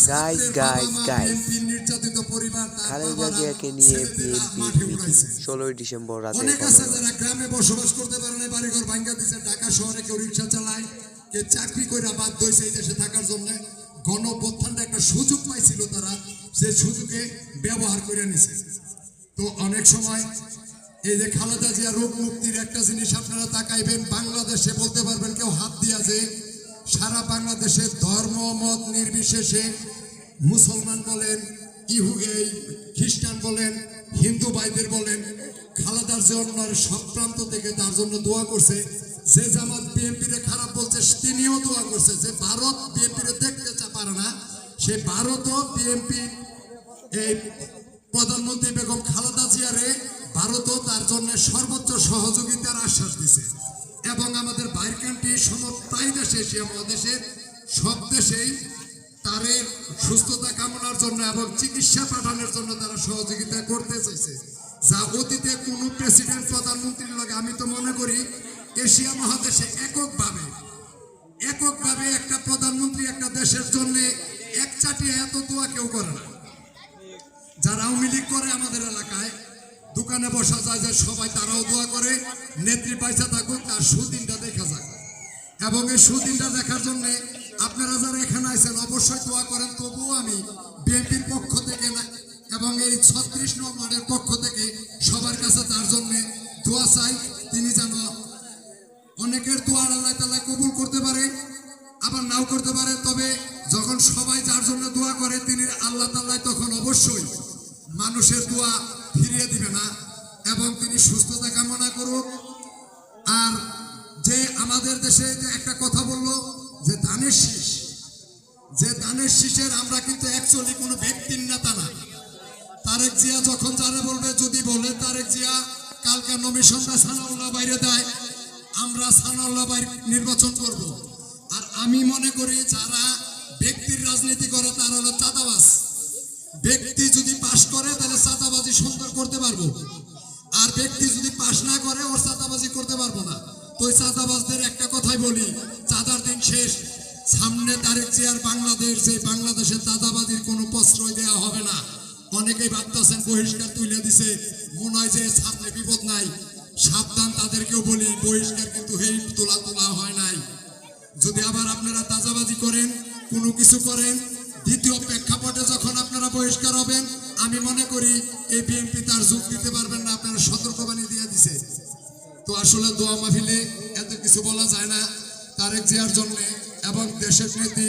Guys Khaleda জিয়াকে নিয়ে বিএনপির মিটিং 16 ডিসেম্বর রাতে অনেক আছে যারা গ্রামে বসবাস করতে পারে না, বাড়িঘর ভাঙা দিচ্ছে, ঢাকা শহরে কেউ রিক্সা চালায়, কেউ চাকরি করে বাধ্য হয়েছে এই দেশে থাকার জন্য। গণঅভ্যুত্থানটা একটা সুযোগ পাইছিল, তারা সেই সুযোগে ব্যবহার করে নিছে। তো অনেক সময় এই যে খালেদা জিয়া রোগ মুক্তির একটা জিনিস আপনারা তাকাইবেন, বাংলাদেশে বলতে পারবেন কেউ হাত দিয়া যে সারা বাংলাদেশে ধর্ম মত নির্বিশেষে মুসলমান বলেন, খ্রিস্টান বলেন, হিন্দু ভাইদের বলেন, খালেদার জন্য সব প্রান্ত থেকে তার জন্য দোয়া করছে। যে জামাত বিএনপিরে খারাপ বলছে তিনিও দোয়া করছে। যে ভারত বিএনপিরে দেখতে পারে না, সে ভারতও বিএনপি এই প্রধানমন্ত্রী বেগম খালেদা জিয়ারে ভারতও তার জন্য সর্বোচ্চ সহযোগিতার আশ্বাস দিছে। এবং আমাদের বাইর কান্ট্রি প্রায় দেশে, এশিয়া মহাদেশের সব দেশেই তারে সুস্থতা কামনার জন্য এবং চিকিৎসা পাঠানোর জন্য তারা সহযোগিতা করতে চাইছে, যা অতীতে কোনো প্রেসিডেন্ট প্রধানমন্ত্রীর লগে আমি তো মনে করি এশিয়া মহাদেশে এককভাবে একটা প্রধানমন্ত্রী একটা দেশের জন্য এক চাটিয়ে এত দোয়া কেউ করে না। যারা আওয়ামী লীগ করে আমাদের এলাকায় দোকানে বসা যায় যে সবাই তারাও দোয়া করে, নেত্রী পয়সা থাকুক, তার সুদিনটা দেখা যাক। এবং এই সুদিনটা দেখার জন্য আপনারা যারা এখানে আছেন অবশ্যই দোয়া করেন। তবুও আমি বিএনপির পক্ষ থেকে না এবং এই 36 নং ওয়ার্ডের পক্ষ থেকে সবার কাছে তার জন্য দোয়া চাই। তিনি যেন অনেকের দোয়া আল্লাহ তাআলা কবুল করতে পারে, আবার নাও করতে পারে। তবে যখন সবাই যার জন্য দোয়া করে তিনি আল্লাহ তাআলা তখন অবশ্যই মানুষের দোয়া ফিরিয়ে দিবে না এবং তিনি সুস্থতা কামনা করুক। আর যে আমাদের দেশে যে একটা কথা বললো যে ধানের শীষ, যে ধানের শীষের আমরা কিন্তু অ্যাকচুয়ালি কোনো ব্যক্তির নেতা না। তারেক জিয়া যখন যারা বলবে, যদি বলে তারেক জিয়া কালকে নমিশনটা সানাউল্লাহ বাইরে দেয়, আমরা সানাউল্লাহ বাইরে নির্বাচন করব। আর আমি মনে করি যারা ব্যক্তির রাজনীতি করে তারা হলো চাঁদাবাজ। ব্যক্তি যদি পাশ করে তাহলে চাঁদাবাজি সুন্দর করতে পারবো, আর ব্যক্তি যদি পাশ না করে ওর চাঁদাবাজি করতে পারবো না। তো ওই চাঁদাবাজদের একটা কথাই বলি, চাঁদার দিন শেষ। সামনে তারেক জিয়ার বাংলাদেশ, যে বাংলাদেশের চাঁদাবাজির কোনো প্রশ্রয় দেওয়া হবে না। অনেকেই ভাবতেছেন বহিষ্কার তুলে দিছে, মনে হয় যে সামনে বিপদ নাই। সাবধান, তাদেরকেও বলি বহিষ্কার কিন্তু এই তোলা হয় নাই। যদি আবার আপনারা চাঁদাবাজি করেন, কোনো কিছু করেন, দ্বিতীয় প্রেক্ষাপটে যখন আপনারা বহিষ্কার হবেন, আমি মনে করি এই বিএনপি তার যোগ দিতে পারবেন না। আপনারা সতর্কবাণী দিয়ে দিছে। তো আসলে দোয়া মাহফিলে এত কিছু বলা যায় না তারেক জিয়ার জন্য এবং দেশের নেত্রী